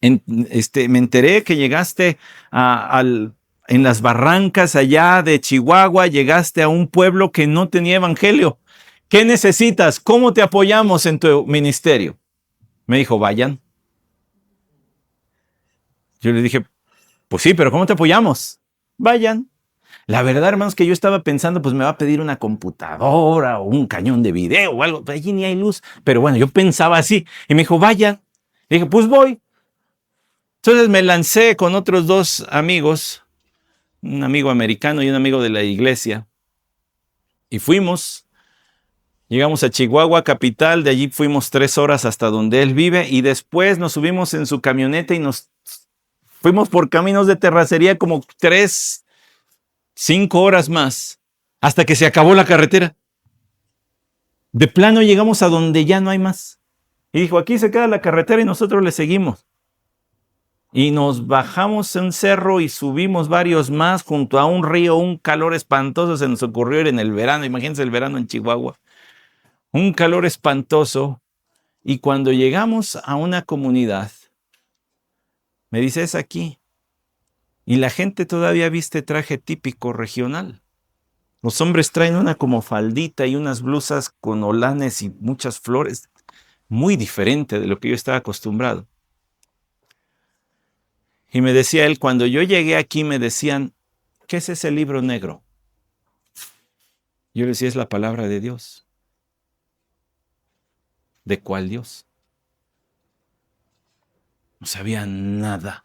me enteré que llegaste en las barrancas allá de Chihuahua, llegaste a un pueblo que no tenía Evangelio. ¿Qué necesitas? ¿Cómo te apoyamos en tu ministerio? Me dijo, vayan. Yo le dije, pues sí, pero ¿cómo te apoyamos? Vayan. La verdad, hermanos, que yo estaba pensando, pues me va a pedir una computadora o un cañón de video o algo. Allí ni hay luz. Pero bueno, yo pensaba así. Y me dijo, vayan. Le dije, pues voy. Entonces me lancé con otros dos amigos, un amigo americano y un amigo de la iglesia. Y fuimos. Llegamos a Chihuahua, capital. De allí fuimos 3 horas hasta donde él vive. Y después nos subimos en su camioneta y nos fuimos por caminos de terracería como 5 horas más, hasta que se acabó la carretera. De plano llegamos a donde ya no hay más. Y dijo, aquí se queda la carretera y nosotros le seguimos. Y nos bajamos en un cerro y subimos varios más junto a un río, un calor espantoso. Se nos ocurrió ir en el verano, imagínense el verano en Chihuahua. Un calor espantoso. Y cuando llegamos a una comunidad, me dice, es aquí. Y la gente todavía viste traje típico regional. Los hombres traen una como faldita y unas blusas con holanes y muchas flores. Muy diferente de lo que yo estaba acostumbrado. Y me decía él, cuando yo llegué aquí me decían, ¿qué es ese libro negro? Yo le decía, es la palabra de Dios. ¿De cuál Dios? No sabía nada.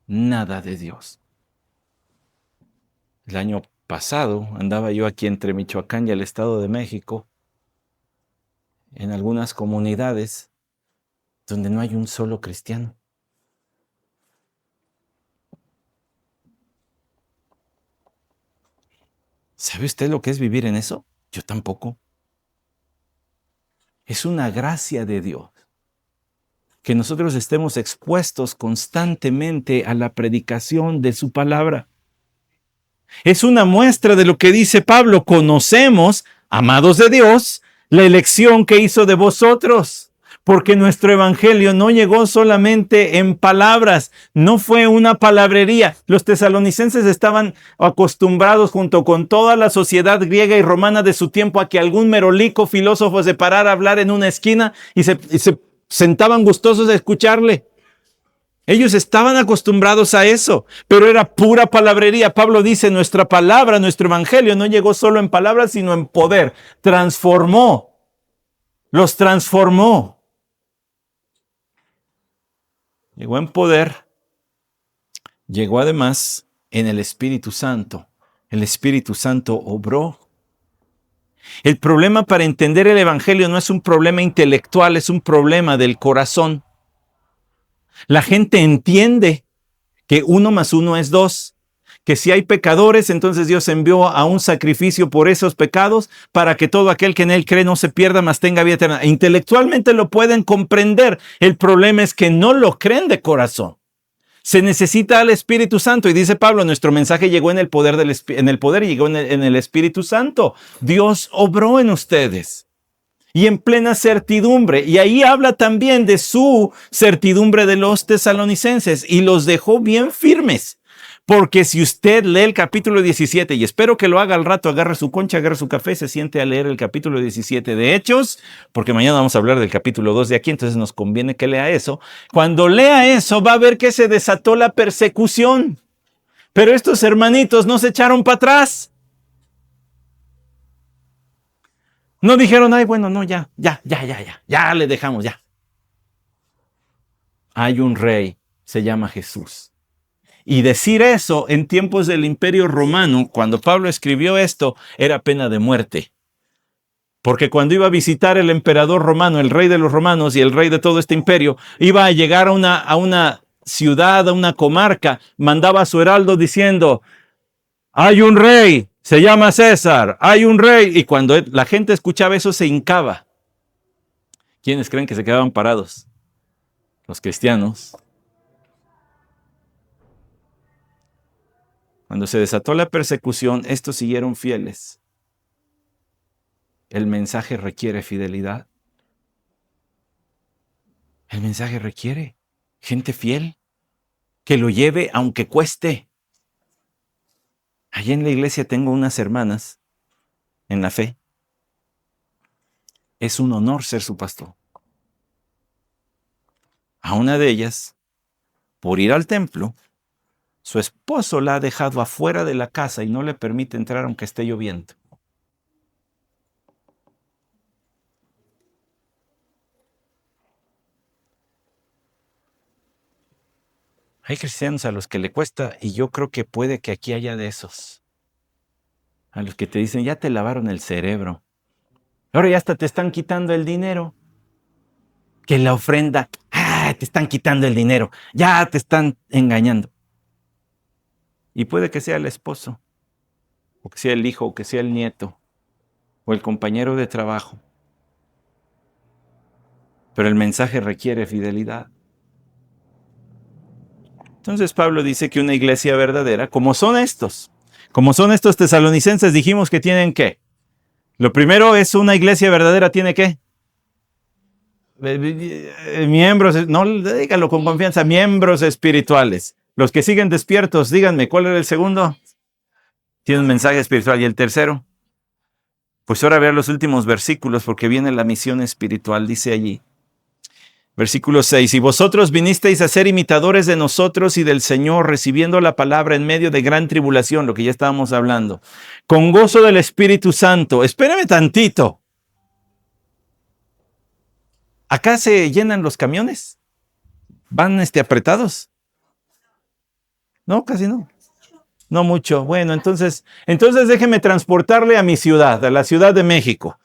Nada de Dios. El año pasado andaba yo aquí entre Michoacán y el Estado de México, en algunas comunidades donde no hay un solo cristiano. ¿Sabe usted lo que es vivir en eso? Yo tampoco. Es una gracia de Dios que nosotros estemos expuestos constantemente a la predicación de su palabra. Es una muestra de lo que dice Pablo. Conocemos, amados de Dios, la elección que hizo de vosotros. Porque nuestro evangelio no llegó solamente en palabras, no fue una palabrería. Los tesalonicenses estaban acostumbrados junto con toda la sociedad griega y romana de su tiempo a que algún merolico filósofo se parara a hablar en una esquina y se sentaban gustosos a escucharle. Ellos estaban acostumbrados a eso, pero era pura palabrería. Pablo dice, nuestra palabra, nuestro evangelio no llegó solo en palabras, sino en poder. Transformó, los transformó. Llegó en poder, llegó además en el Espíritu Santo. El Espíritu Santo obró. El problema para entender el evangelio no es un problema intelectual, es un problema del corazón. La gente entiende que 1 más 1 es 2, que si hay pecadores, entonces Dios envió a un sacrificio por esos pecados para que todo aquel que en él cree no se pierda, mas tenga vida eterna. Intelectualmente lo pueden comprender. El problema es que no lo creen de corazón. Se necesita al Espíritu Santo. Y dice Pablo, nuestro mensaje llegó en el poder, y llegó en el Espíritu Santo. Dios obró en ustedes. Y en plena certidumbre. Y ahí habla también de su certidumbre de los tesalonicenses. Y los dejó bien firmes. Porque si usted lee el capítulo 17, y espero que lo haga al rato, agarre su concha, agarre su café, se siente a leer el capítulo 17 de Hechos, porque mañana vamos a hablar del capítulo 2 de aquí, entonces nos conviene que lea eso. Cuando lea eso, va a ver que se desató la persecución. Pero estos hermanitos no se echaron para atrás. No dijeron, ay, bueno, no, ya le dejamos, ya. Hay un rey, se llama Jesús. Y decir eso en tiempos del Imperio Romano, cuando Pablo escribió esto, era pena de muerte. Porque cuando iba a visitar el emperador romano, el rey de los romanos y el rey de todo este imperio, iba a llegar a ciudad, a una comarca, mandaba a su heraldo diciendo, hay un rey, se llama César, hay un rey. Y cuando la gente escuchaba eso, se hincaba. ¿Quiénes creen que se quedaban parados? Los cristianos. Cuando se desató la persecución, estos siguieron fieles. El mensaje requiere fidelidad. El mensaje requiere gente fiel que lo lleve aunque cueste. Allí en la iglesia tengo unas hermanas en la fe. Es un honor ser su pastor. A una de ellas, por ir al templo, su esposo la ha dejado afuera de la casa y no le permite entrar aunque esté lloviendo. Hay cristianos a los que le cuesta, y yo creo que puede que aquí haya de esos. A los que te dicen, ya te lavaron el cerebro. Ahora ya hasta te están quitando el dinero. Que la ofrenda, te están quitando el dinero. Ya te están engañando. Y puede que sea el esposo, o que sea el hijo, o que sea el nieto, o el compañero de trabajo. Pero el mensaje requiere fidelidad. Entonces Pablo dice que una iglesia verdadera, como son estos tesalonicenses, dijimos que tienen ¿qué? Lo primero es una iglesia verdadera, ¿tiene qué? Miembros, no dígalo con confianza, miembros espirituales. Los que siguen despiertos, díganme, ¿cuál era el segundo? Tiene un mensaje espiritual. ¿Y el tercero? Pues ahora vean los últimos versículos porque viene la misión espiritual, dice allí. Versículo 6, y vosotros vinisteis a ser imitadores de nosotros y del Señor, recibiendo la palabra en medio de gran tribulación, lo que ya estábamos hablando, con gozo del Espíritu Santo. Espérame tantito. ¿Acá se llenan los camiones? ¿Van apretados? No, casi no. No mucho. Bueno, entonces déjeme transportarle a mi ciudad, a la Ciudad de México,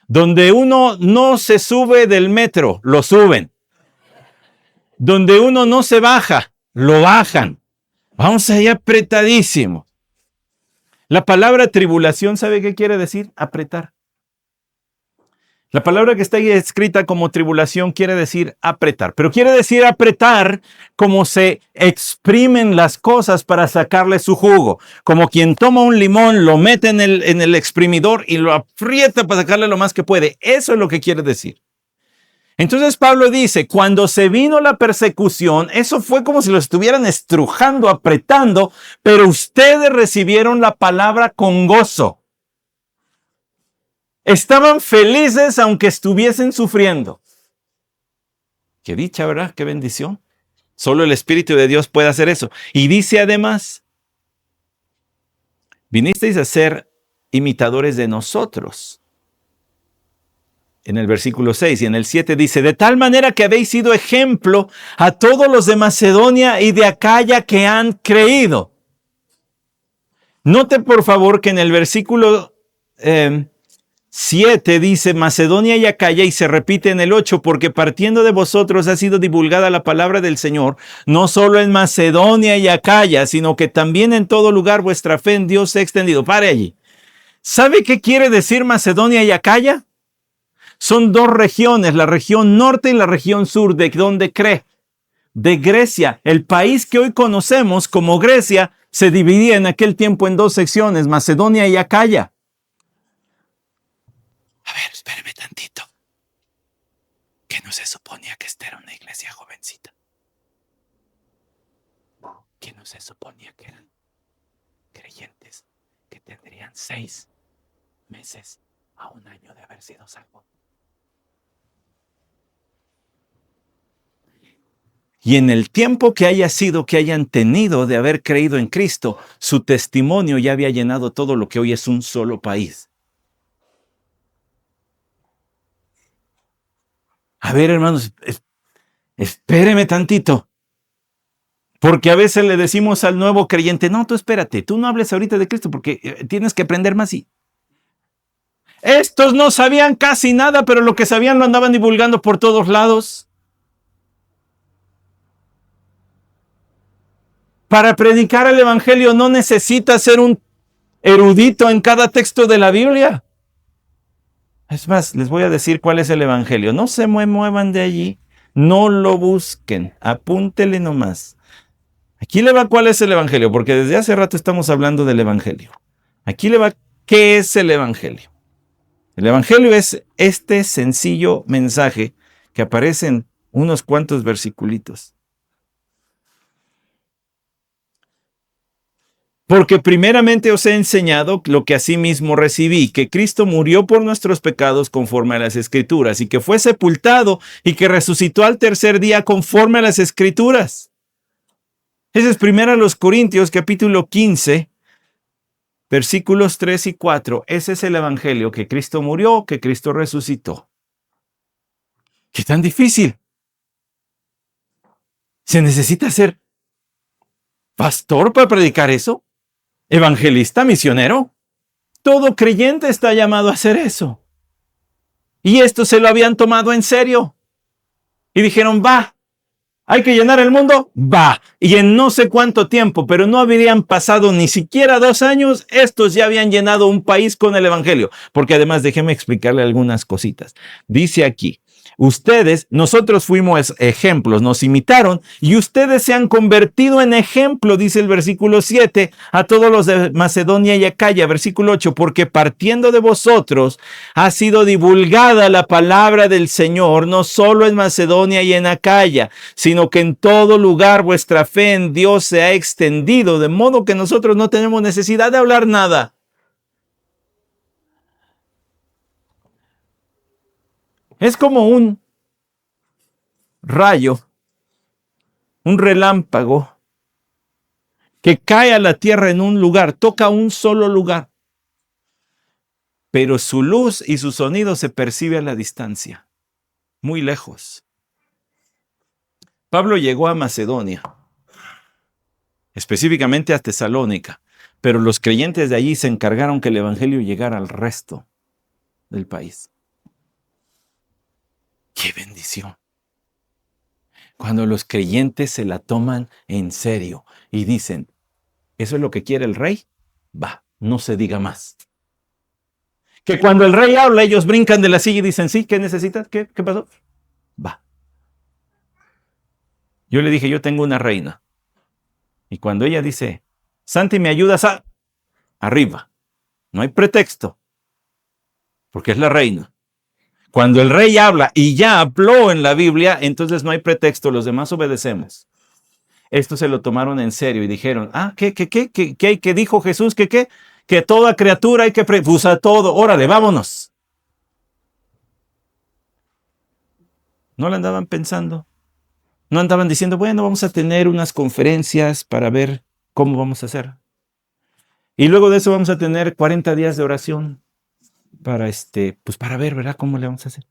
donde uno no se sube del metro, lo suben. Donde uno no se baja, lo bajan. Vamos allá apretadísimo. La palabra tribulación, ¿sabe qué quiere decir? Apretar. La palabra que está ahí escrita como tribulación quiere decir apretar, pero quiere decir apretar como se exprimen las cosas para sacarle su jugo. Como quien toma un limón, lo mete en el exprimidor y lo aprieta para sacarle lo más que puede. Eso es lo que quiere decir. Entonces Pablo dice, cuando se vino la persecución, eso fue como si lo estuvieran estrujando, apretando, pero ustedes recibieron la palabra con gozo. Estaban felices aunque estuviesen sufriendo. Qué dicha, ¿verdad? Qué bendición. Solo el Espíritu de Dios puede hacer eso. Y dice además, vinisteis a ser imitadores de nosotros. En el versículo 6 y en el 7 dice, de tal manera que habéis sido ejemplo a todos los de Macedonia y de Acaya que han creído. Note por favor que en el versículo 7 dice Macedonia y Acaya y se repite en el 8 porque partiendo de vosotros ha sido divulgada la palabra del Señor, no solo en Macedonia y Acaya, sino que también en todo lugar vuestra fe en Dios se ha extendido. Pare allí. ¿Sabe qué quiere decir Macedonia y Acaya? Son dos regiones, la región norte y la región sur. ¿De dónde cree? De Grecia. El país que hoy conocemos como Grecia se dividía en aquel tiempo en dos secciones, Macedonia y Acaya. A ver, espéreme tantito. ¿Qué no se suponía que esta era una iglesia jovencita? ¿Qué no se suponía que eran creyentes que tendrían 6 meses a 1 año de haber sido salvos? Y en el tiempo que haya sido, que hayan tenido de haber creído en Cristo, su testimonio ya había llenado todo lo que hoy es un solo país. A ver, hermanos, espéreme tantito. Porque a veces le decimos al nuevo creyente, no, tú espérate, tú no hables ahorita de Cristo porque tienes que aprender más. Estos no sabían casi nada, pero lo que sabían lo andaban divulgando por todos lados. Para predicar el evangelio no necesitas ser un erudito en cada texto de la Biblia. Es más, les voy a decir cuál es el evangelio. No se muevan de allí, no lo busquen, apúntele nomás. Aquí le va cuál es el evangelio, porque desde hace rato estamos hablando del evangelio. Aquí le va qué es el evangelio. El evangelio es este sencillo mensaje que aparece en unos cuantos versiculitos. Porque primeramente os he enseñado lo que asimismo recibí, que Cristo murió por nuestros pecados conforme a las Escrituras, y que fue sepultado y que resucitó al tercer día conforme a las Escrituras. Ese es 1 Corintios capítulo 15, versículos 3 y 4. Ese es el evangelio, que Cristo murió, que Cristo resucitó. ¿Qué tan difícil? ¿Se necesita ser pastor para predicar eso? ¿Evangelista, misionero? Todo creyente está llamado a hacer eso. Y esto se lo habían tomado en serio. Y dijeron, va, ¿hay que llenar el mundo? Va. Y en no sé cuánto tiempo, pero no habrían pasado ni siquiera 2 años, estos ya habían llenado un país con el evangelio. Porque además, déjeme explicarle algunas cositas. Dice aquí, nosotros fuimos ejemplos, nos imitaron y ustedes se han convertido en ejemplo, dice el versículo 7, a todos los de Macedonia y Acaya, versículo 8, porque partiendo de vosotros ha sido divulgada la palabra del Señor, no solo en Macedonia y en Acaya, sino que en todo lugar vuestra fe en Dios se ha extendido, de modo que nosotros no tenemos necesidad de hablar nada. Es como un rayo, un relámpago que cae a la tierra en un lugar, toca un solo lugar, pero su luz y su sonido se percibe a la distancia, muy lejos. Pablo llegó a Macedonia, específicamente a Tesalónica, pero los creyentes de allí se encargaron que el evangelio llegara al resto del país. ¡Qué bendición! Cuando los creyentes se la toman en serio y dicen, ¿eso es lo que quiere el rey? Va, no se diga más. Que cuando el rey habla, ellos brincan de la silla y dicen, sí, ¿qué necesitas? ¿Qué pasó? Va. Yo le dije, yo tengo una reina. Y cuando ella dice, Santi, ¿me ayudas a...? Arriba. No hay pretexto. Porque es la reina. Cuando el rey habla y ya habló en la Biblia, entonces no hay pretexto, los demás obedecemos. Esto se lo tomaron en serio y dijeron, ¿qué dijo Jesús? ¿Qué? Que toda criatura hay que pues a todo, órale, vámonos. No la andaban pensando. No andaban diciendo, bueno, vamos a tener unas conferencias para ver cómo vamos a hacer. Y luego de eso vamos a tener 40 días de oración para ver, ¿verdad? ¿Cómo le vamos a hacer?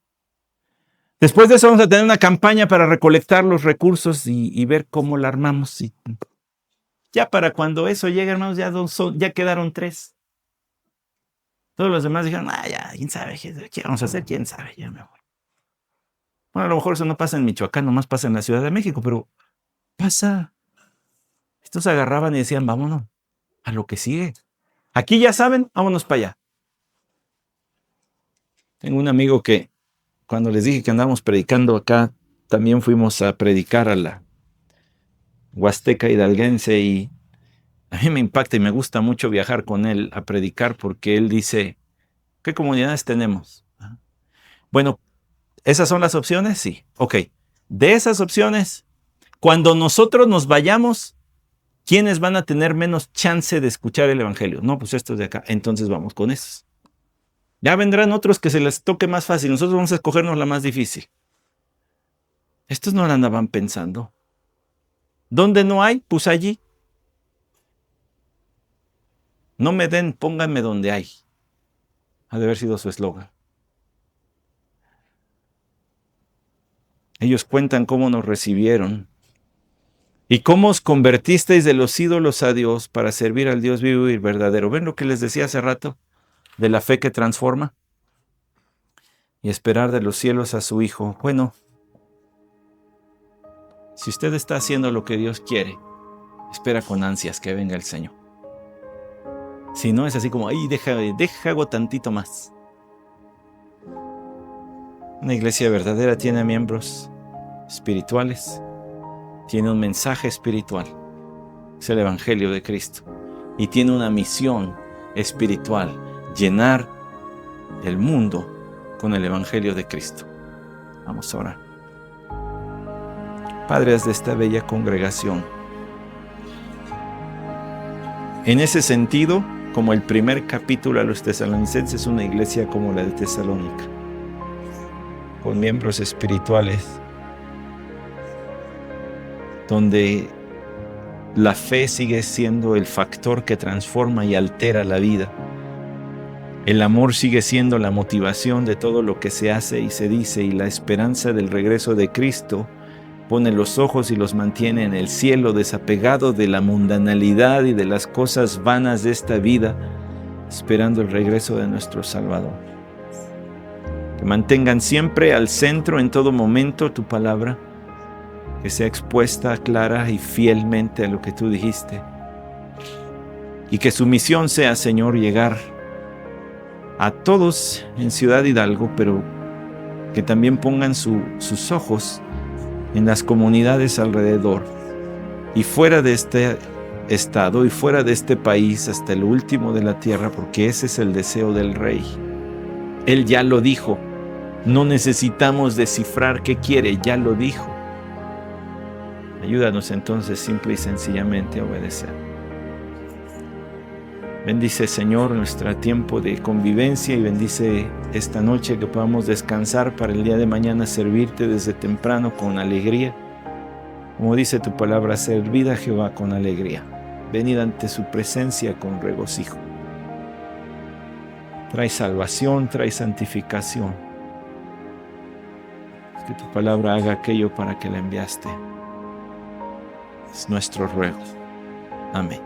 Después de eso vamos a tener una campaña para recolectar los recursos y ver cómo la armamos. Y ya para cuando eso llegue, hermanos, ya quedaron 3. Todos los demás dijeron, ya, quién sabe, ¿qué vamos a hacer? ¿Quién sabe? Ya me voy. Bueno, a lo mejor eso no pasa en Michoacán, nomás pasa en la Ciudad de México, pero pasa. Estos agarraban y decían, vámonos a lo que sigue. Aquí ya saben, vámonos para allá. Tengo un amigo que cuando les dije que andábamos predicando acá, también fuimos a predicar a la Huasteca Hidalguense y a mí me impacta y me gusta mucho viajar con él a predicar porque él dice, ¿qué comunidades tenemos? Bueno, ¿esas son las opciones? Sí. Ok. De esas opciones, cuando nosotros nos vayamos, ¿quiénes van a tener menos chance de escuchar el evangelio? No, pues estos de acá. Entonces vamos con esos. Ya vendrán otros que se les toque más fácil. Nosotros vamos a escogernos la más difícil. Estos no la andaban pensando. ¿Dónde no hay? Pues allí. No me den, pónganme donde hay. Ha de haber sido su eslogan. Ellos cuentan cómo nos recibieron y cómo os convertisteis de los ídolos a Dios para servir al Dios vivo y verdadero. ¿Ven lo que les decía hace rato? De la fe que transforma y esperar de los cielos a su Hijo. Bueno, si usted está haciendo lo que Dios quiere, Espera con ansias que venga el Señor. Si no, es así como, ay, hago tantito más. Una iglesia verdadera tiene miembros espirituales, tiene un mensaje espiritual, es el Evangelio de Cristo, y tiene una misión espiritual, llenar el mundo con el Evangelio de Cristo. Vamos a orar. Padres de esta bella congregación, en ese sentido, como el primer capítulo a los tesalonicenses, es una iglesia como la de Tesalónica, con miembros espirituales, donde la fe sigue siendo el factor que transforma y altera la vida. El amor sigue siendo la motivación de todo lo que se hace y se dice, y la esperanza del regreso de Cristo pone los ojos y los mantiene en el cielo, desapegado de la mundanalidad y de las cosas vanas de esta vida, esperando el regreso de nuestro Salvador. Que mantengan siempre al centro en todo momento tu palabra, que sea expuesta clara y fielmente a lo que tú dijiste, y que su misión sea, Señor, llegar a todos en Ciudad Hidalgo, pero que también pongan sus ojos en las comunidades alrededor y fuera de este estado y fuera de este país hasta el último de la tierra, porque ese es el deseo del Rey. Él ya lo dijo, no necesitamos descifrar qué quiere, ya lo dijo. Ayúdanos entonces simple y sencillamente a obedecer. Bendice, Señor, nuestro tiempo de convivencia y bendice esta noche que podamos descansar para el día de mañana servirte desde temprano con alegría. Como dice tu palabra, servid a Jehová con alegría. Venid ante su presencia con regocijo. Trae salvación, trae santificación. Que tu palabra haga aquello para que la enviaste. Es nuestro ruego. Amén.